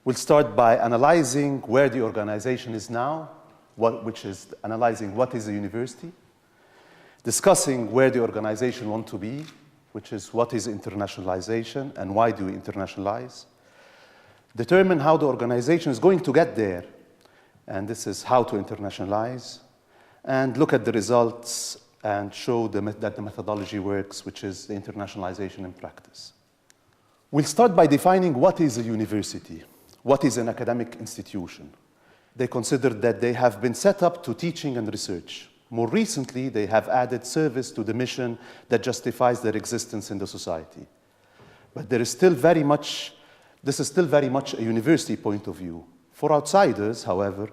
We'll start by analyzing where the organization is now, which is analyzing what is a university, discussing where the organization wants to be, which is what is internationalization and why do we internationalize, determine how the organization is going to get there, and this is how to internationalize, and look at the results and show that the methodology works, which is the internationalization in practice. We'll start by defining what is a university, what is an academic institution. They consider that they have been set up to teaching and research. More recently, they have added service to the mission that justifies their existence in the society. But this is still very much a university point of view. For outsiders, however,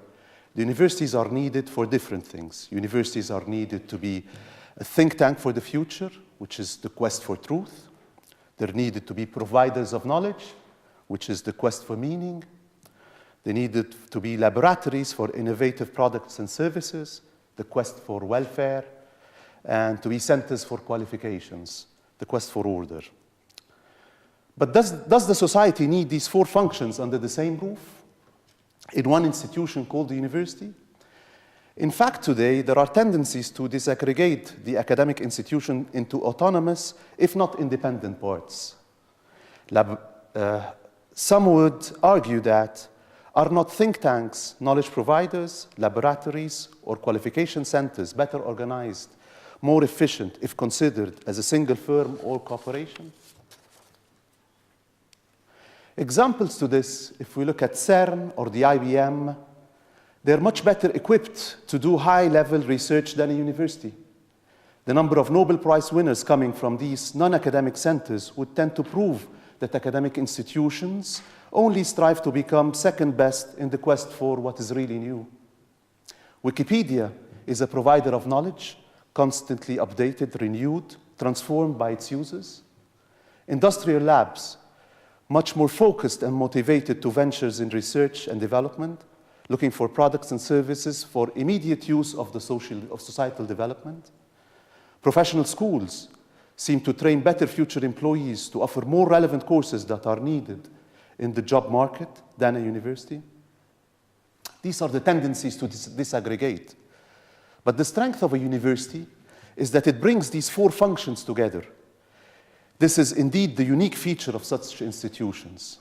the universities are needed for different things. Universities are needed to be a think tank for the future, which is the quest for truth. They're needed to be providers of knowledge, which is the quest for meaning. They needed to be laboratories for innovative products and services, the quest for welfare, and to be centers for qualifications, the quest for order. But does the society need these four functions under the same roof in one institution called the university? In fact, today, there are tendencies to disaggregate the academic institution into autonomous, if not independent parts. Some would argue that are not think tanks, knowledge providers, laboratories, or qualification centers better organized, more efficient if considered as a single firm or corporation? Examples to this, if we look at CERN or the IBM, they're much better equipped to do high-level research than a university. The number of Nobel Prize winners coming from these non-academic centers would tend to prove that academic institutions only strive to become second best in the quest for what is really new. Wikipedia is a provider of knowledge, constantly updated, renewed, transformed by its users. Industrial labs, much more focused and motivated to ventures in research and development, looking for products and services for immediate use of societal development. Professional schools seem to train better future employees to offer more relevant courses that are needed in the job market than a university. These are the tendencies to disaggregate. But the strength of a university is that it brings these four functions together. This is indeed the unique feature of such institutions.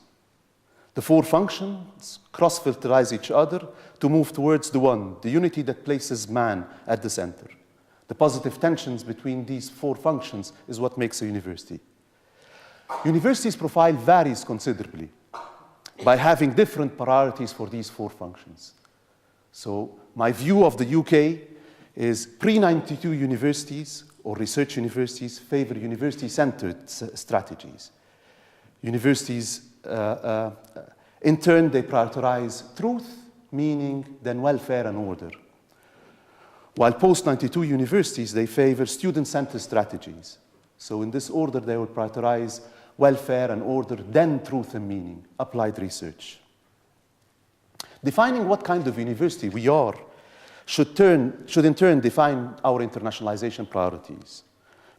The four functions cross-fertilize each other to move towards the one, the unity that places man at the center. The positive tensions between these four functions is what makes a university. Universities' profile varies considerably by having different priorities for these four functions. So my view of the UK is pre-92 universities or research universities favor university-centered strategies. Universities, in turn, they prioritize truth, meaning, then welfare and order. While post-92 universities, they favor student-centered strategies. So in this order, they will prioritize welfare and order, then truth and meaning, applied research. Defining what kind of university we are should in turn define our internationalization priorities.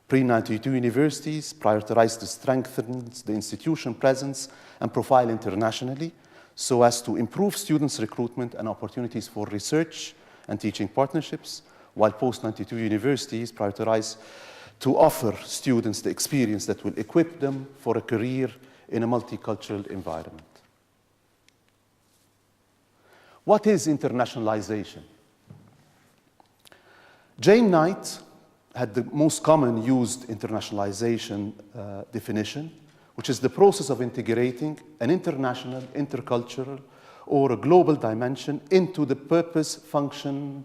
Pre-92 universities prioritize to strengthen the institution presence and profile internationally so as to improve students' recruitment and opportunities for research and teaching partnerships, while post-92 universities prioritize to offer students the experience that will equip them for a career in a multicultural environment. What is internationalization? Jane Knight had the most common used internationalization definition, which is the process of integrating an international, intercultural, or a global dimension into the purpose, function,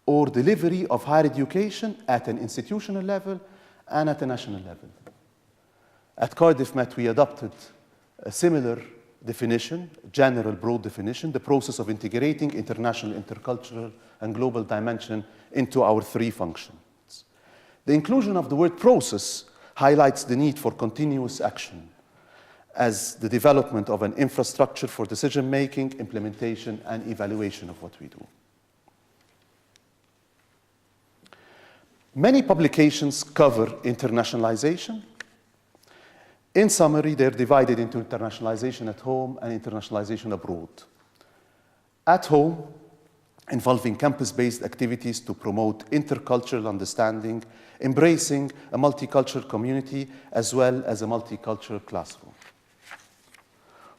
or delivery of higher education at an institutional level and at a national level. At Cardiff Met, we adopted a similar definition, general, broad definition, the process of integrating international, intercultural, and global dimension into our three functions. The inclusion of the word process highlights the need for continuous action as the development of an infrastructure for decision-making, implementation, and evaluation of what we do. Many publications cover internationalization. In summary, they're divided into internationalization at home and internationalization abroad. At home, involving campus-based activities to promote intercultural understanding, embracing a multicultural community as well as a multicultural classroom.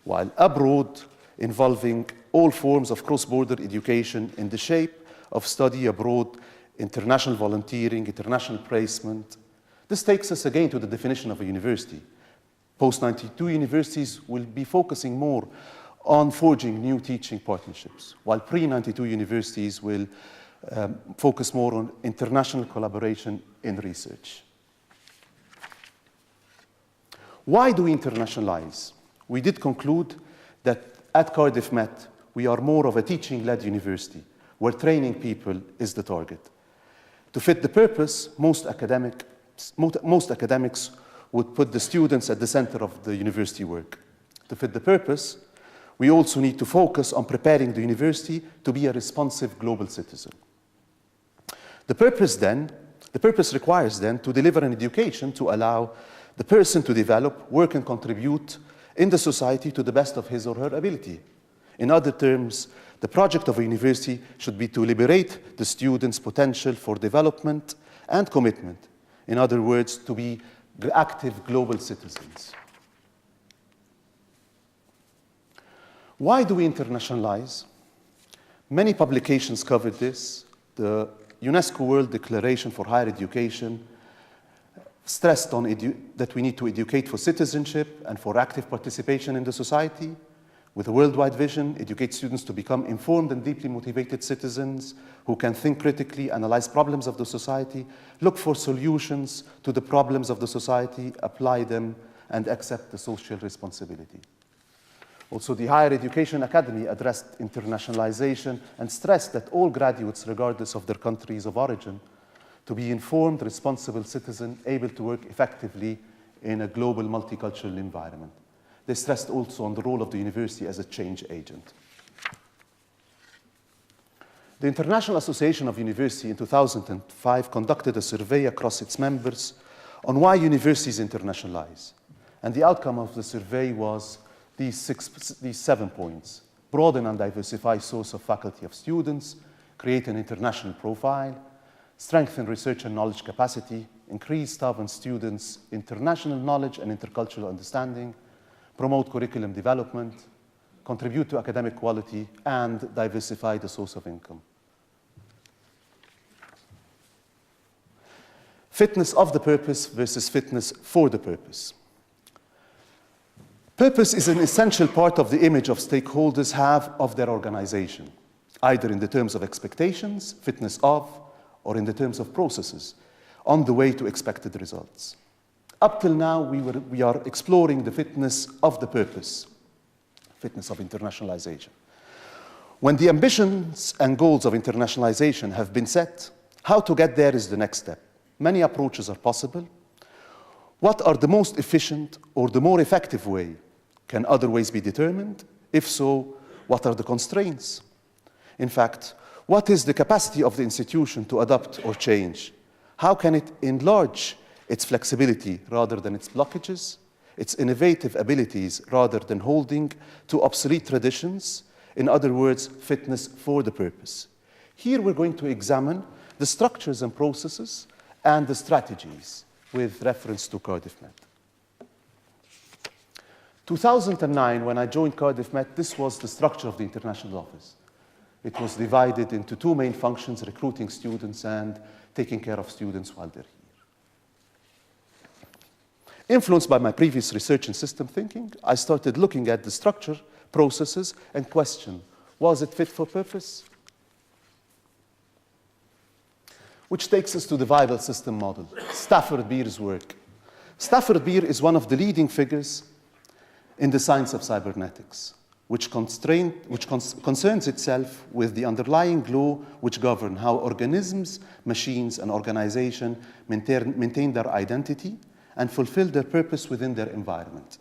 While abroad, involving all forms of cross-border education in the shape of study abroad, international volunteering, international placement. This takes us again to the definition of a university. Post-92 universities will be focusing more on forging new teaching partnerships, while pre-92 universities will focus more on international collaboration in research. Why do we internationalize? We did conclude that at Cardiff Met, we are more of a teaching-led university, where training people is the target. To fit the purpose, most academics would put the students at the center of the university work. To fit the purpose, we also need to focus on preparing the university to be a responsive global citizen. The purpose requires then to deliver an education to allow the person to develop, work and contribute in the society to the best of his or her ability. In other terms, the project of a university should be to liberate the students' potential for development and commitment. In other words, to be active global citizens. Why do we internationalize? Many publications covered this. The UNESCO World Declaration for Higher Education stressed on that we need to educate for citizenship and for active participation in the society. With a worldwide vision, educate students to become informed and deeply motivated citizens who can think critically, analyze problems of the society, look for solutions to the problems of the society, apply them, and accept the social responsibility. Also, the Higher Education Academy addressed internationalization and stressed that all graduates, regardless of their countries of origin, to be informed, responsible citizens able to work effectively in a global multicultural environment. They stressed also on the role of the university as a change agent. The International Association of Universities in 2005 conducted a survey across its members on why universities internationalize. And the outcome of the survey was these 7 points. Broaden and diversify source of faculty of students, create an international profile, strengthen research and knowledge capacity, increase staff and students' international knowledge and intercultural understanding, promote curriculum development, contribute to academic quality, and diversify the source of income. Fitness of the purpose versus fitness for the purpose. Purpose is an essential part of the image of stakeholders have of their organization, either in the terms of expectations, fitness of, or in the terms of processes, on the way to expected results. Up till now, we are exploring the fitness of the purpose, fitness of internationalization. When the ambitions and goals of internationalization have been set, how to get there is the next step. Many approaches are possible. What are the most efficient or the more effective way? Can other ways be determined? If so, what are the constraints? In fact, what is the capacity of the institution to adapt or change? How can it enlarge its flexibility rather than its blockages, its innovative abilities rather than holding to obsolete traditions? In other words, fitness for the purpose. Here we're going to examine the structures and processes and the strategies with reference to Cardiff Met. 2009, when I joined Cardiff Met, this was the structure of the international office. It was divided into 2 main functions, recruiting students and taking care of students while they're here. Influenced by my previous research in system thinking, I started looking at the structure, processes, and question, was it fit for purpose? Which takes us to the viable system model, Stafford Beer's work. Stafford Beer is one of the leading figures in the science of cybernetics, which concerns itself with the underlying law which govern how organisms, machines, and organizations maintain their identity and fulfill their purpose within their environment.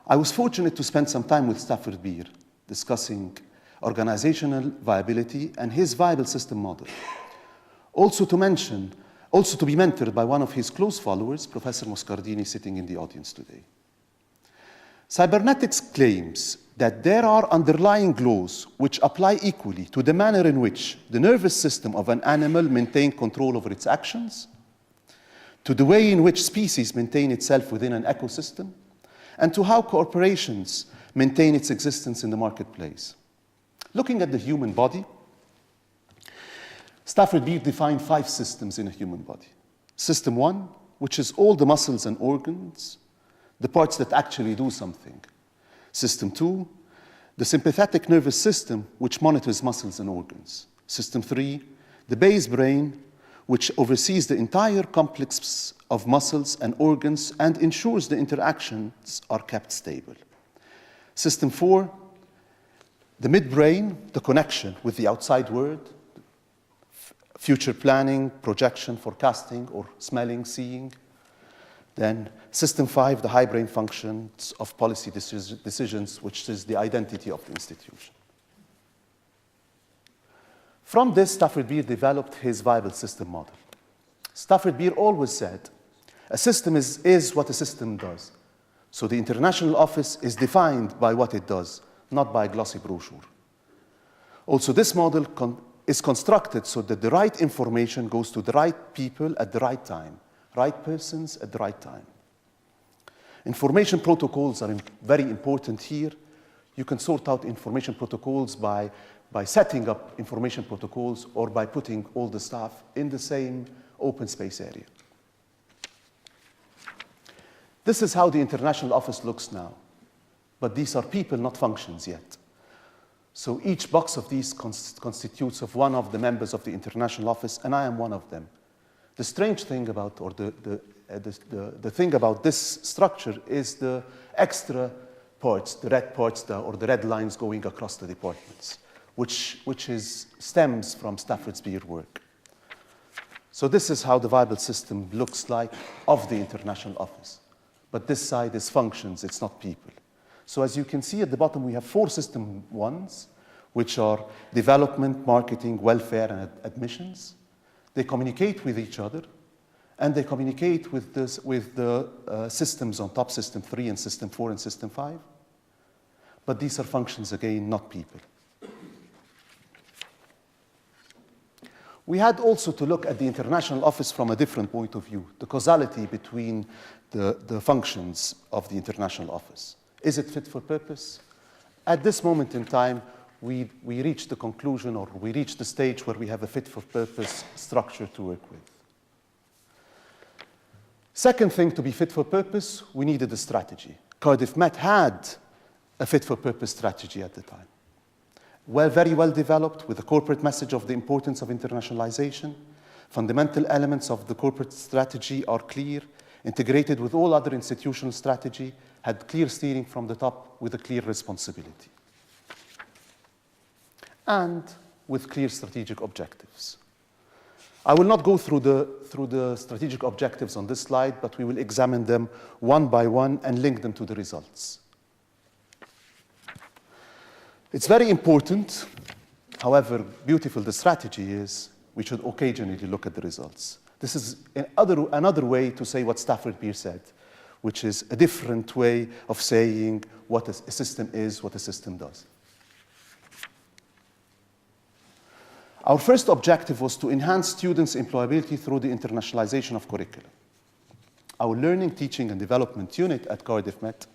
I was fortunate to spend some time with Stafford Beer discussing organizational viability and his viable system model. Also to mention also to be mentored by one of his close followers, Professor Moscardini, sitting in the audience today. Cybernetics claims that there are underlying laws which apply equally to the manner in which the nervous system of an animal maintains control over its actions, to the way in which species maintain itself within an ecosystem, and to how corporations maintain its existence in the marketplace. Looking at the human body, Stafford Beer defined 5 systems in a human body. System 1, which is all the muscles and organs, the parts that actually do something. System 2, the sympathetic nervous system, which monitors muscles and organs. System 3, the base brain, which oversees the entire complex of muscles and organs and ensures the interactions are kept stable. System 4, the midbrain, the connection with the outside world, future planning, projection, forecasting, or smelling, seeing. Then System 5, the high brain functions of policy decisions, which is the identity of the institution. From this, Stafford Beer developed his viable system model. Stafford Beer always said, a system is what a system does. So the international office is defined by what it does, not by a glossy brochure. Also, this model is constructed so that the right information goes to the right people at the right time, right persons at the right time. Information protocols are very important here. You can sort out information protocols by setting up information protocols or by putting all the staff in the same open space area. This is how the international office looks now. But these are people, not functions yet. So each box of these constitutes of one of the members of the international office, and I am one of them. The strange thing about, or the thing about this structure is the extra parts, the red parts, or the red lines going across the departments, which stems from Stafford Beer's work. So this is how the viable system looks like of the international office. But this side is functions, it's not people. So as you can see at the bottom, we have 4 system 1s, which are development, marketing, welfare, and admissions. They communicate with each other, and they communicate with the systems on top, System 3 and System 4 and System 5. But these are functions, again, not people. We had also to look at the international office from a different point of view, the causality between the functions of the international office. Is it fit for purpose? At this moment in time, we reached the conclusion, or we reached the stage where we have a fit for purpose structure to work with. Second thing, to be fit for purpose, we needed a strategy. Cardiff Met had a fit for purpose strategy at the time. Very well developed, with a corporate message of the importance of internationalization. Fundamental elements of the corporate strategy are clear, integrated with all other institutional strategy, had clear steering from the top with a clear responsibility. And with clear strategic objectives. I will not go through the strategic objectives on this slide, but we will examine them one by one and link them to the results. It's very important, however beautiful the strategy is, we should occasionally look at the results. This is another way to say what Stafford Beer said, which is a different way of saying what a system is, what a system does. Our first objective was to enhance students' employability through the internationalization of curricula. Our Learning, Teaching and Development unit at Cardiff Met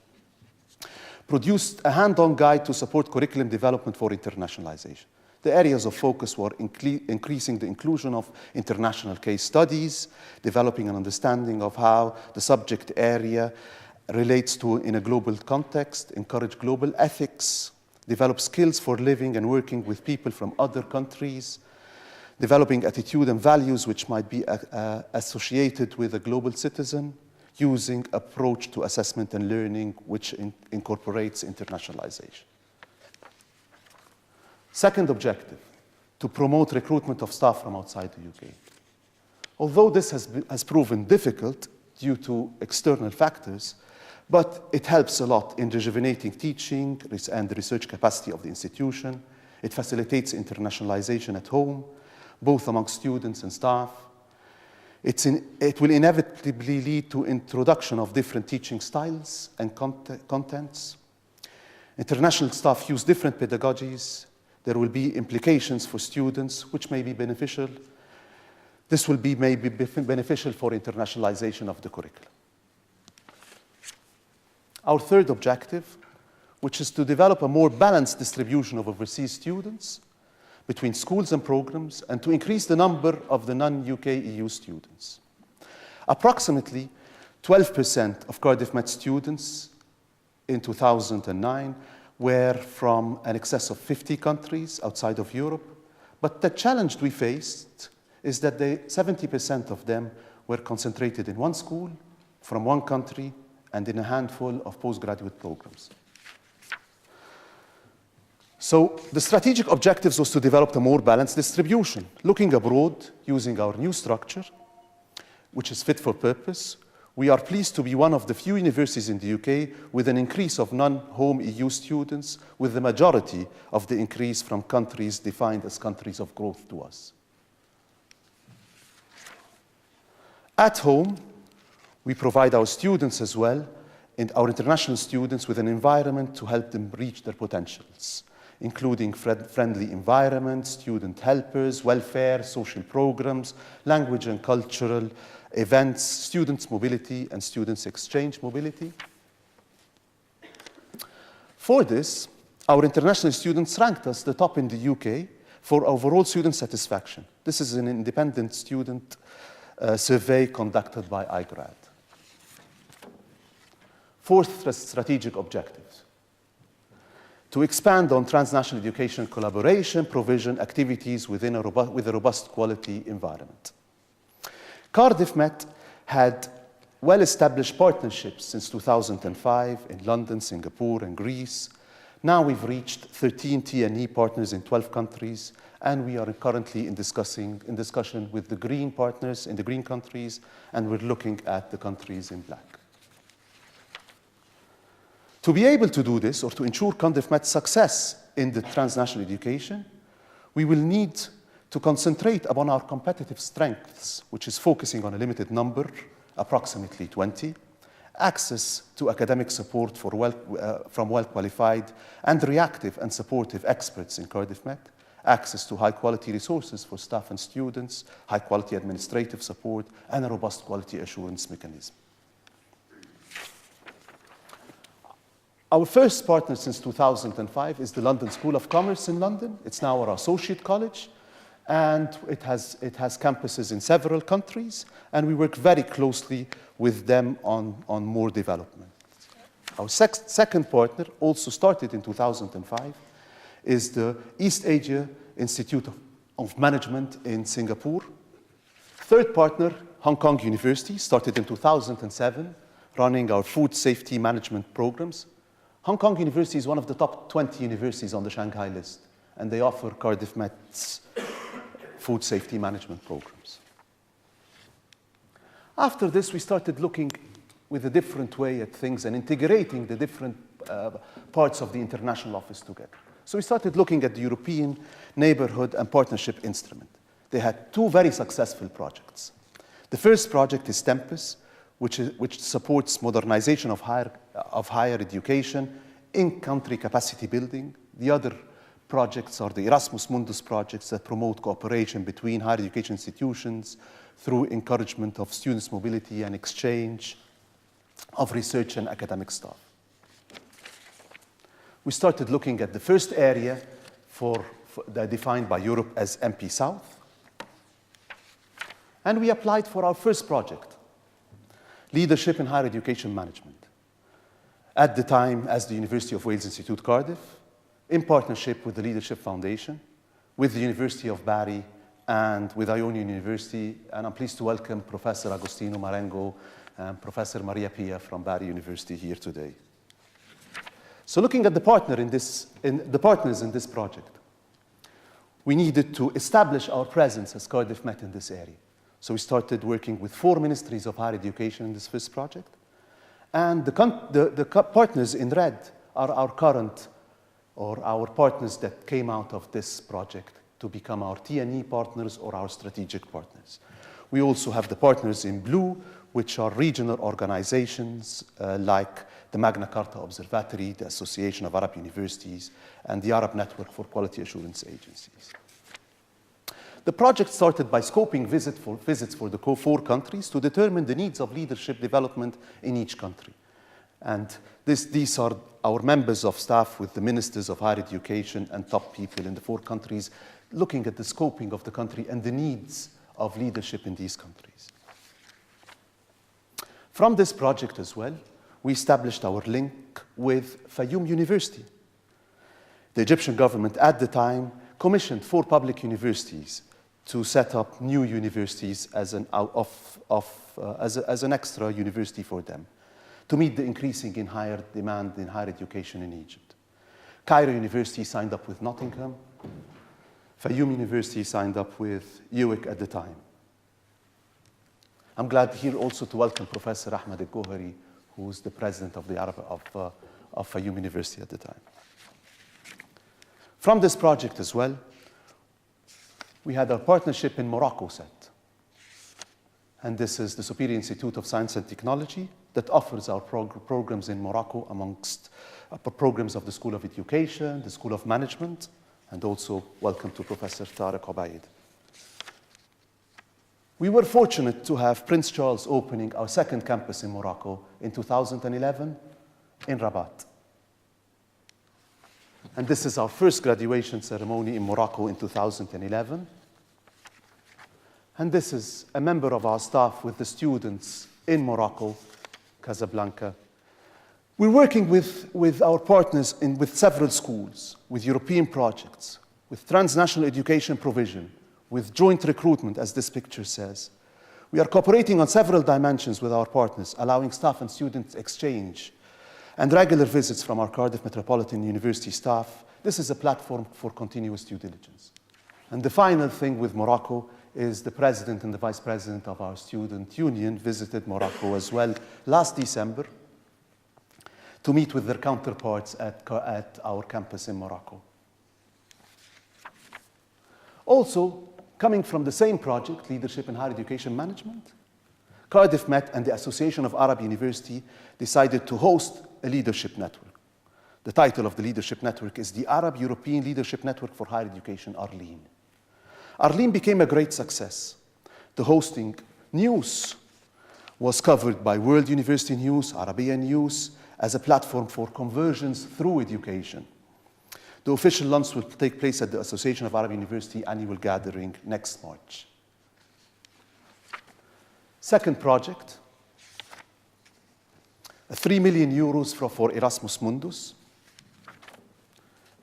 produced a hand-on guide to support curriculum development for internationalization. The areas of focus were increasing the inclusion of international case studies, developing an understanding of how the subject area relates to in a global context, encourage global ethics, develop skills for living and working with people from other countries, developing attitude and values which might be associated with a global citizen, using approach to assessment and learning which incorporates internationalization. Second objective, to promote recruitment of staff from outside the UK. Although this has proven difficult due to external factors, but it helps a lot in rejuvenating teaching and the research capacity of the institution. It facilitates internationalization at home, both among students and staff. It will inevitably lead to introduction of different teaching styles and contents. International staff use different pedagogies. There will be implications for students, which may be beneficial. This will be maybe beneficial for internationalization of the curriculum. Our third objective, which is to develop a more balanced distribution of overseas students between schools and programs, and to increase the number of the non-UK EU students. Approximately 12% of Cardiff Met students in 2009 were from an excess of 50 countries outside of Europe, but the challenge we faced is that 70% of them were concentrated in one school, from one country, and in a handful of postgraduate programs. So the strategic objectives was to develop a more balanced distribution, looking abroad using our new structure, which is fit for purpose. We are pleased to be one of the few universities in the UK with an increase of non-home EU students, with the majority of the increase from countries defined as countries of growth to us. At home, we provide our students as well, and our international students, with an environment to help them reach their potentials, including friendly environment, student helpers, welfare, social programs, language and cultural events, students' mobility, and students' exchange mobility. For this, our international students ranked us the top in the UK for overall student satisfaction. This is an independent student survey conducted by iGrad. Fourth strategic objectives: to expand on transnational education collaboration, provision activities with a robust quality environment. Cardiff Met had well-established partnerships since 2005 in London, Singapore, and Greece. Now we've reached 13 T&E partners in 12 countries, and we are currently in discussion with the green partners in the green countries, and we're looking at the countries in black. To be able to do this, or to ensure Cardiff Met's success in the transnational education, we will need to concentrate upon our competitive strengths, which is focusing on a limited number, approximately 20, access to academic support from well-qualified and reactive and supportive experts in Cardiff Met, access to high-quality resources for staff and students, high-quality administrative support, and a robust quality assurance mechanism. Our first partner since 2005 is the London School of Commerce in London. It's now our associate college, and it has campuses in several countries, and we work very closely with them on more development. Our second partner, also started in 2005, is the East Asia Institute of Management in Singapore. Third partner, Hong Kong University, started in 2007, running our food safety management programs. Hong Kong University is one of the top 20 universities on the Shanghai list, and they offer Cardiff Met's food safety management programs. After this, we started looking with a different way at things and integrating the different parts of the international office together. So we started looking at the European Neighbourhood and Partnership Instrument. They had two very successful projects. The first project is TEMPUS, which supports modernization of higher education, in-country capacity building. The other projects are the Erasmus Mundus projects that promote cooperation between higher education institutions through encouragement of students' mobility and exchange of research and academic staff. We started looking at the first area defined by Europe as MP South, and we applied for our first project, Leadership in Higher Education Management, at the time as the University of Wales Institute Cardiff, in partnership with the Leadership Foundation, with the University of Bari, and with Ionian University. And I'm pleased to welcome Professor Agostino Marengo and Professor Maria Pia from Bari University here today. So looking at the partners in this project, we needed to establish our presence as Cardiff Met in this area. So we started working with 4 ministries of higher education in this first project. And the partners in red are our current, or our partners that came out of this project to become our T&E partners or our strategic partners. We also have the partners in blue, which are regional organizations like the Magna Carta Observatory, the Association of Arab Universities, and the Arab Network for Quality Assurance Agencies. The project started by scoping visits for the 4 countries to determine the needs of leadership development in each country. And these are our members of staff with the ministers of higher education and top people in the 4 countries, looking at the scoping of the country and the needs of leadership in these countries. From this project as well, we established our link with Fayoum University. The Egyptian government at the time commissioned 4 public universities to set up new universities as an extra university for them, to meet the increasing in higher demand in higher education in Egypt. Cairo University signed up with Nottingham. Fayoum University signed up with UWIC at the time. I'm glad here also to welcome Professor Ahmed al-Gohari, who's the president of Fayoum University at the time. From this project as well, we had a partnership in Morocco set. And this is the Superior Institute of Science and Technology that offers our programs in Morocco amongst programs of the School of Education, the School of Management, and also welcome to Professor Tariq Obaid. We were fortunate to have Prince Charles opening our 2nd campus in Morocco in 2011 in Rabat. And this is our first graduation ceremony in Morocco in 2011. And this is a member of our staff with the students in Morocco, Casablanca. We're working with our partners with several schools, with European projects, with transnational education provision, with joint recruitment, as this picture says. We are cooperating on several dimensions with our partners, allowing staff and student exchange, and regular visits from our Cardiff Metropolitan University staff. This is a platform for continuous due diligence. And the final thing with Morocco is the president and the vice president of our student union visited Morocco as well last December to meet with their counterparts at our campus in Morocco. Also, coming from the same project, Leadership in Higher Education Management, Cardiff Met and the Association of Arab University decided to host a leadership network. The title of the leadership network is the Arab European Leadership Network for Higher Education, ARLEEN. ARLEEN became a great success. The hosting news was covered by World University News, Arabian News, as a platform for conversions through education. The official launch will take place at the Association of Arab University annual gathering next March. Second project, 3 million euros for Erasmus Mundus.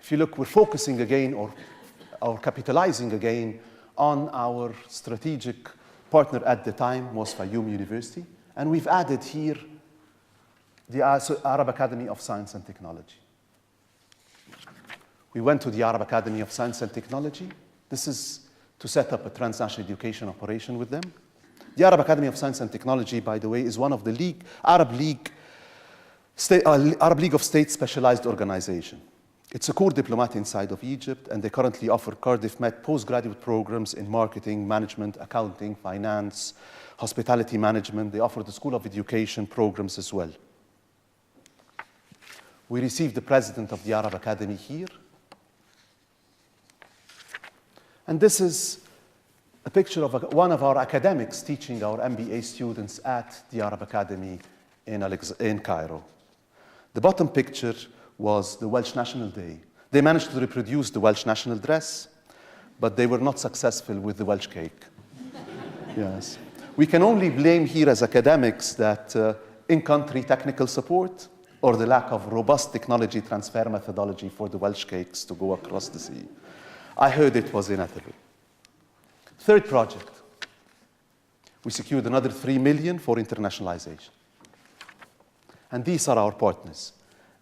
If you look, we're focusing again or capitalizing again on our strategic partner at the time was Fayoum University, and we've added here the Arab Academy of Science and Technology. We went to the Arab Academy of Science and Technology. This is to set up a transnational education operation with them. The Arab Academy of Science and Technology, by the way, is one of the Arab League of States specialized organization. It's a core diplomat inside of Egypt, and they currently offer Cardiff Met postgraduate programs in marketing, management, accounting, finance, hospitality management. They offer the School of Education programs as well. We received the president of the Arab Academy here. And this is a picture of one of our academics teaching our MBA students at the Arab Academy in Cairo. The bottom picture was the Welsh National Day. They managed to reproduce the Welsh national dress, but they were not successful with the Welsh cake. Yes. We can only blame here as academics that in-country technical support or the lack of robust technology transfer methodology for the Welsh cakes to go across the sea. I heard it was inedible. Third project, we secured another 3 million for internationalization. And these are our partners.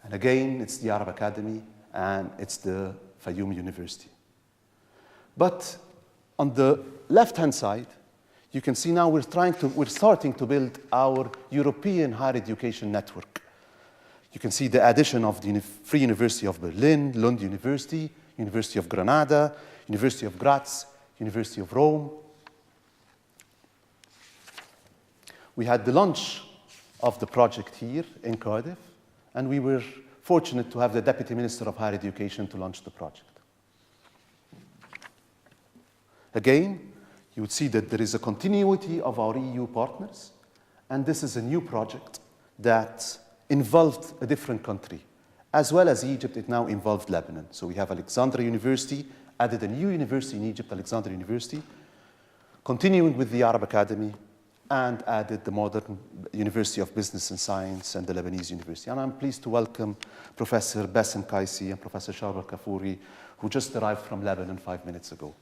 And again, it's the Arab Academy and it's the Fayoum University. But on the left-hand side, you can see now we're starting to build our European higher education network. You can see the addition of the Free University of Berlin, Lund University, University of Granada, University of Graz, University of Rome. We had the launch of the project here in Cardiff, and we were fortunate to have the Deputy Minister of Higher Education to launch the project. Again, you would see that there is a continuity of our EU partners, and this is a new project that involved a different country. As well as Egypt, it now involved Lebanon. So we have Alexandria University, added a new university in Egypt, Alexandria University, continuing with the Arab Academy, and added the modern University of Business and Science and the Lebanese University. And I'm pleased to welcome Professor Bassem Kaisi and Professor Sharbel Kafuri, who just arrived from Lebanon 5 minutes ago.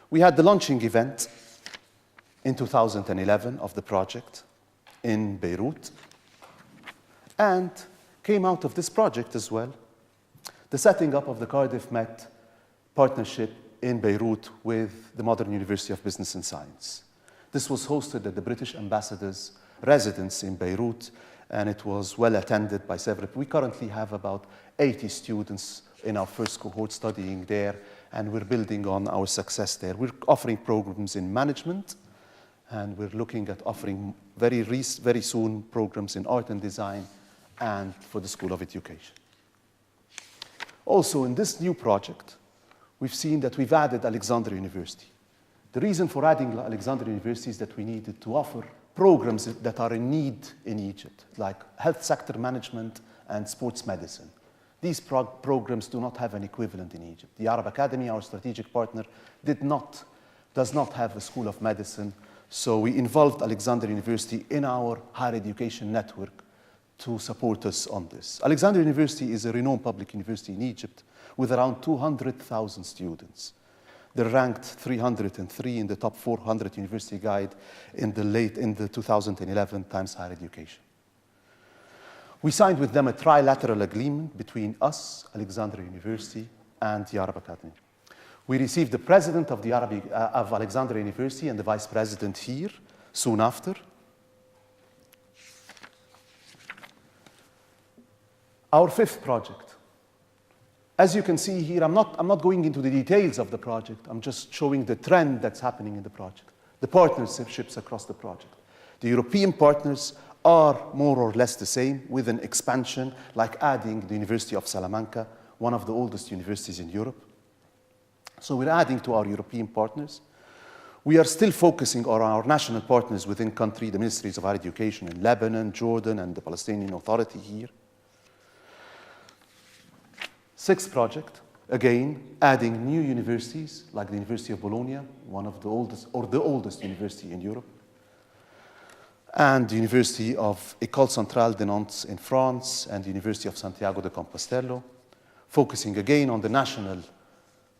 We had the launching event in 2011 of the project in Beirut, and came out of this project as well the setting up of the Cardiff Met partnership in Beirut with the Modern University of Business and Science. This was hosted at the British Ambassador's residence in Beirut, and it was well attended by several. We currently have about 80 students in our first cohort studying there, and we're building on our success there. We're offering programs in management, and we're looking at offering very soon programs in art and design and for the School of Education. Also, in this new project, we've seen that we've added Alexandria University. The reason for adding Alexandria University is that we needed to offer programs that are in need in Egypt, like health sector management and sports medicine. These programs do not have an equivalent in Egypt. The Arab Academy, our strategic partner, does not have a school of medicine, so we involved Alexandria University in our higher education network to support us on this. Alexandria University is a renowned public university in Egypt with around 200,000 students. They're ranked 303 in the top 400 university guide in the 2011 Times Higher Education. We signed with them a trilateral agreement between us, Alexandria University, and the Arab Academy. We received the president of Alexandria University and the vice president here soon after. Our fifth project. As you can see here, I'm not going into the details of the project. I'm just showing the trend that's happening in the project, the partnerships across the project. The European partners are more or less the same, with an expansion, like adding the University of Salamanca, one of the oldest universities in Europe. So we're adding to our European partners. We are still focusing on our national partners within country, the ministries of higher education in Lebanon, Jordan, and the Palestinian Authority here. Sixth project, again, adding new universities, like the University of Bologna, one of the oldest, or the oldest university in Europe, and the University of École Centrale de Nantes in France, and the University of Santiago de Compostela, focusing again on the national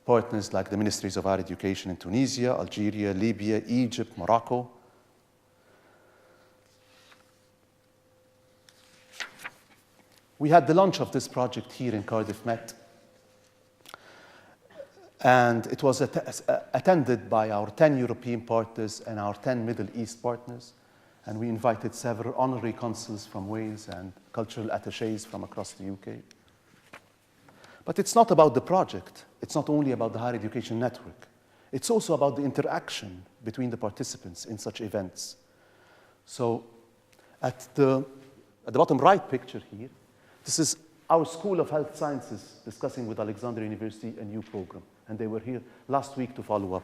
partners like the ministries of higher education in Tunisia, Algeria, Libya, Egypt, Morocco. We had the launch of this project here in Cardiff Met, and it was attended by our 10 European partners and our 10 Middle East partners, and we invited several honorary consuls from Wales and cultural attachés from across the UK. But it's not about the project. It's not only about the higher education network. It's also about the interaction between the participants in such events. So at the bottom right picture here, this is our School of Health Sciences discussing with Alexandria University a new program, and they were here last week to follow up.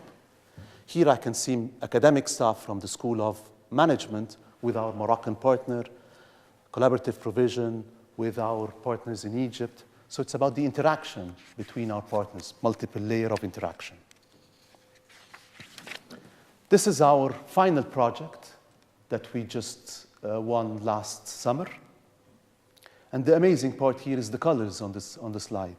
Here I can see academic staff from the School of Management with our Moroccan partner, collaborative provision with our partners in Egypt. So it's about the interaction between our partners, multiple layer of interaction. This is our final project that we just won last summer. And the amazing part here is the colors on the slide.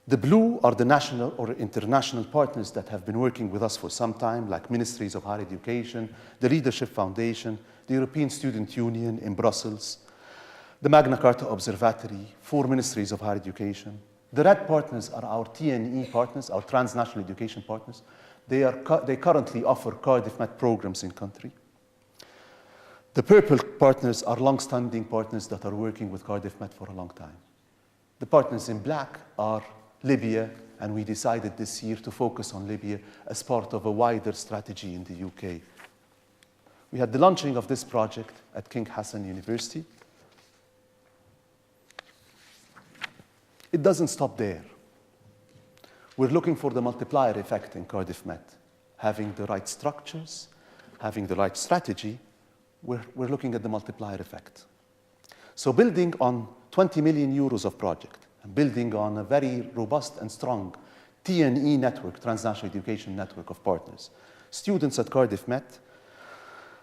The blue are the national or international partners that have been working with us for some time, like Ministries of Higher Education, the Leadership Foundation, the European Student Union in Brussels, the Magna Carta Observatory, 4 ministries of higher education. The red partners are our TNE partners, our transnational education partners. They currently offer Cardiff Met programs in country. The purple partners are long-standing partners that are working with Cardiff Met for a long time. The partners in black are Libya, and we decided this year to focus on Libya as part of a wider strategy in the UK. We had the launching of this project at King Hassan University. It doesn't stop there. We're looking for the multiplier effect in Cardiff Met. Having the right structures, having the right strategy, we're looking at the multiplier effect. So building on 20 million euros of project, and building on a very robust and strong T&E network, transnational education network of partners, students at Cardiff Met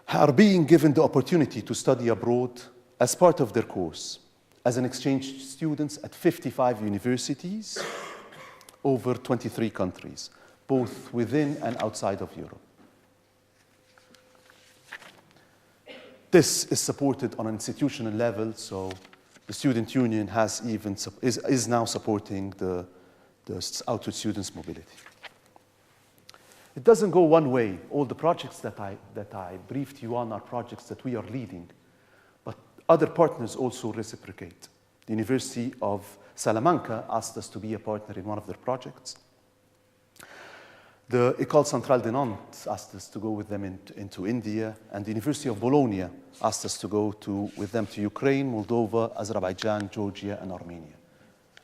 are being given the opportunity to study abroad as part of their course, as an exchange students at 55 universities over 23 countries, both within and outside of Europe. This is supported on an institutional level, so the student union is now supporting the outward students' mobility. It doesn't go one way. All the projects that I briefed you on are projects that we are leading, but other partners also reciprocate. The University of Salamanca asked us to be a partner in one of their projects. The École Centrale de Nantes asked us to go with them into India, and the University of Bologna asked us to go with them to Ukraine, Moldova, Azerbaijan, Georgia, and Armenia.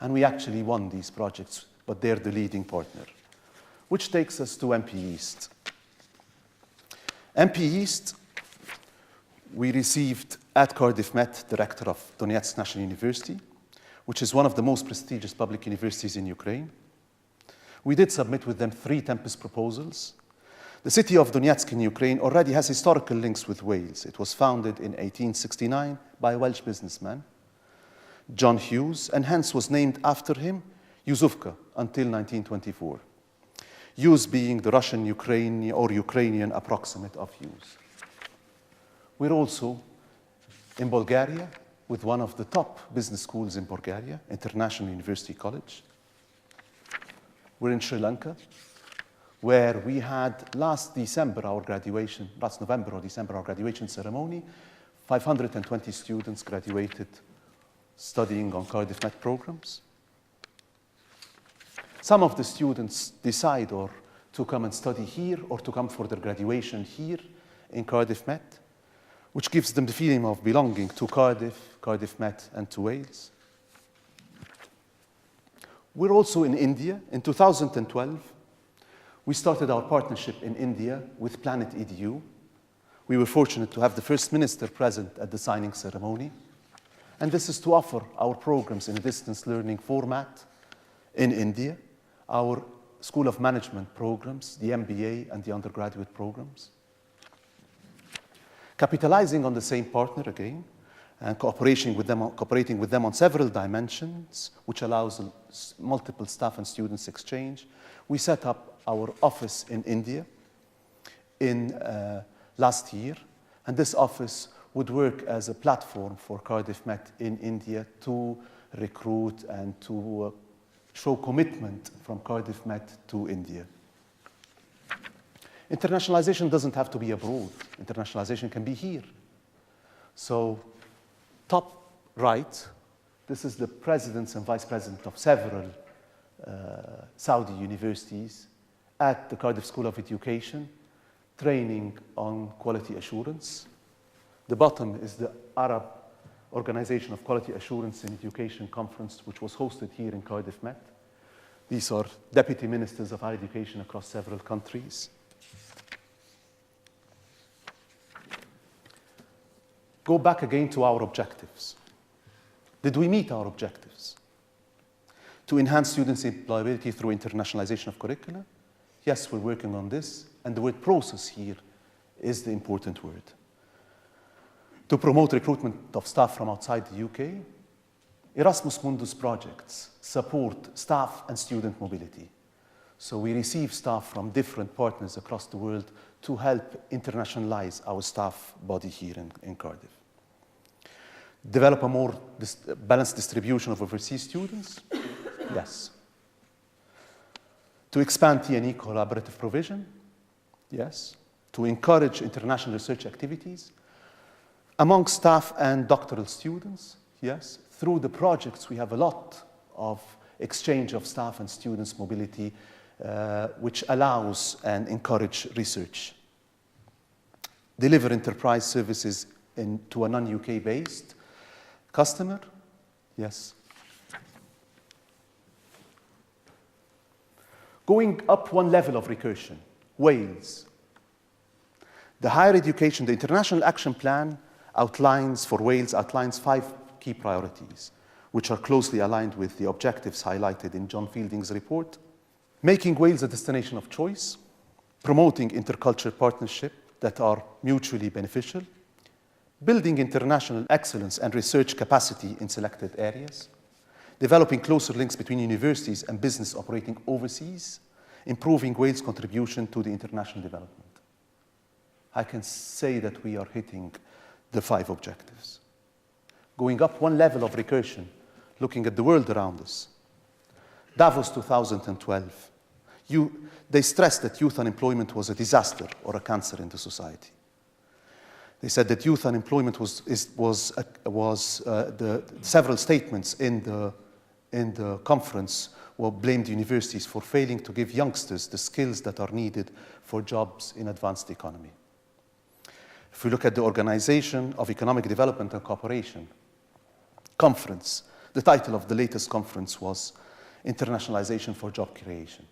And we actually won these projects, but they're the leading partner, which takes us to MP East. MP East, we received at Cardiff Met, director of Donetsk National University, which is one of the most prestigious public universities in Ukraine. We did submit with them 3 TEMPUS proposals. The city of Donetsk in Ukraine already has historical links with Wales. It was founded in 1869 by a Welsh businessman, John Hughes, and hence was named after him, Yusufka, until 1924. Hughes being the Russian Ukrainian approximate of Hughes. We're also in Bulgaria with one of the top business schools in Bulgaria, International University College. We're in Sri Lanka, where we had last November or December, our graduation ceremony. 520 students graduated studying on Cardiff Met programs. Some of the students decide to come and study here or to come for their graduation here in Cardiff Met, which gives them the feeling of belonging to Cardiff Met, and to Wales. We're also in India. In 2012, we started our partnership in India with Planet EDU. We were fortunate to have the First Minister present at the signing ceremony. And this is to offer our programs in a distance learning format in India, our School of Management programs, the MBA and the undergraduate programs. Capitalizing on the same partner again, and cooperating with them on several dimensions, which allows multiple staff and students exchange, we set up our office in India last year, and this office would work as a platform for Cardiff Met in India to recruit and to show commitment from Cardiff Met to India. Internationalization doesn't have to be abroad. Internationalization can be here. So, top right, this is the presidents and vice presidents of several Saudi universities at the Cardiff School of Education, training on quality assurance. The bottom is the Arab Organization of Quality Assurance in Education Conference, which was hosted here in Cardiff Met. These are deputy ministers of higher education across several countries. Go back again to our objectives. Did we meet our objectives? To enhance students' employability through internationalization of curricula? Yes, we're working on this, and the word process here is the important word. To promote recruitment of staff from outside the UK, Erasmus Mundus projects support staff and student mobility. So we receive staff from different partners across the world to help internationalize our staff body here in Cardiff. Develop a more balanced distribution of overseas students? Yes. To expand T&E collaborative provision? Yes. To encourage international research activities among staff and doctoral students? Yes. Through the projects, we have a lot of exchange of staff and students' mobility, which allows and encourages research. deliver enterprise services to a non-UK based customer. Yes. Going up one level of recursion, Wales. The higher education, the International Action Plan outlines 5 key priorities, which are closely aligned with the objectives highlighted in John Fielding's report. Making Wales a destination of choice, promoting intercultural partnership that are mutually beneficial, building international excellence and research capacity in selected areas, developing closer links between universities and business operating overseas, improving Wales' contribution to the international development. I can say that we are hitting the 5 objectives. Going up one level of recursion, looking at the world around us. DAVOS 2012. They stressed that youth unemployment was a disaster or a cancer in the society. They said that youth unemployment several statements in the conference blamed universities for failing to give youngsters the skills that are needed for jobs in advanced economy. If we look at the Organization of Economic Development and Cooperation conference, the title of the latest conference was Internationalisation for Job Creation.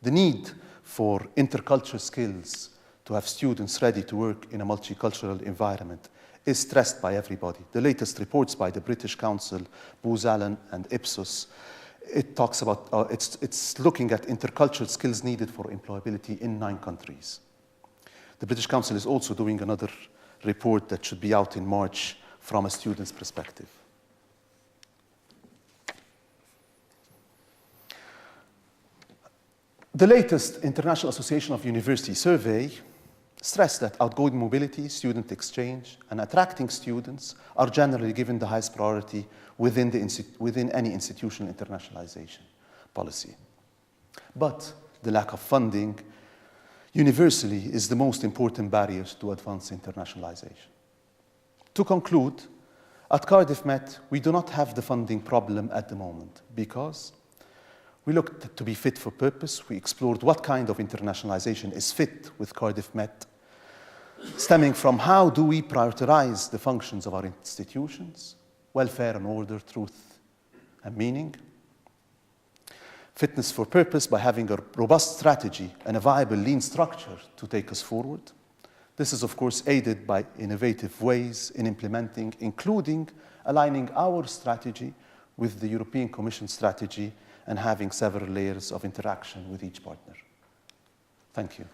The need for intercultural skills to have students ready to work in a multicultural environment is stressed by everybody. The latest reports by the British Council, Booz Allen and Ipsos, it talks about, it's looking at intercultural skills needed for employability in 9 countries. The British Council is also doing another report that should be out in March from a student's perspective. The latest International Association of University survey stressed that outgoing mobility, student exchange, and attracting students are generally given the highest priority within any institutional internationalization policy. But the lack of funding universally is the most important barrier to advance internationalization. To conclude, at Cardiff Met, we do not have the funding problem at the moment because we looked to be fit for purpose. We explored what kind of internationalization is fit with Cardiff Met, stemming from how do we prioritize the functions of our institutions, welfare and order, truth and meaning. Fitness for purpose by having a robust strategy and a viable lean structure to take us forward. This is, of course, aided by innovative ways in implementing, including aligning our strategy with the European Commission strategy and having several layers of interaction with each partner. Thank you.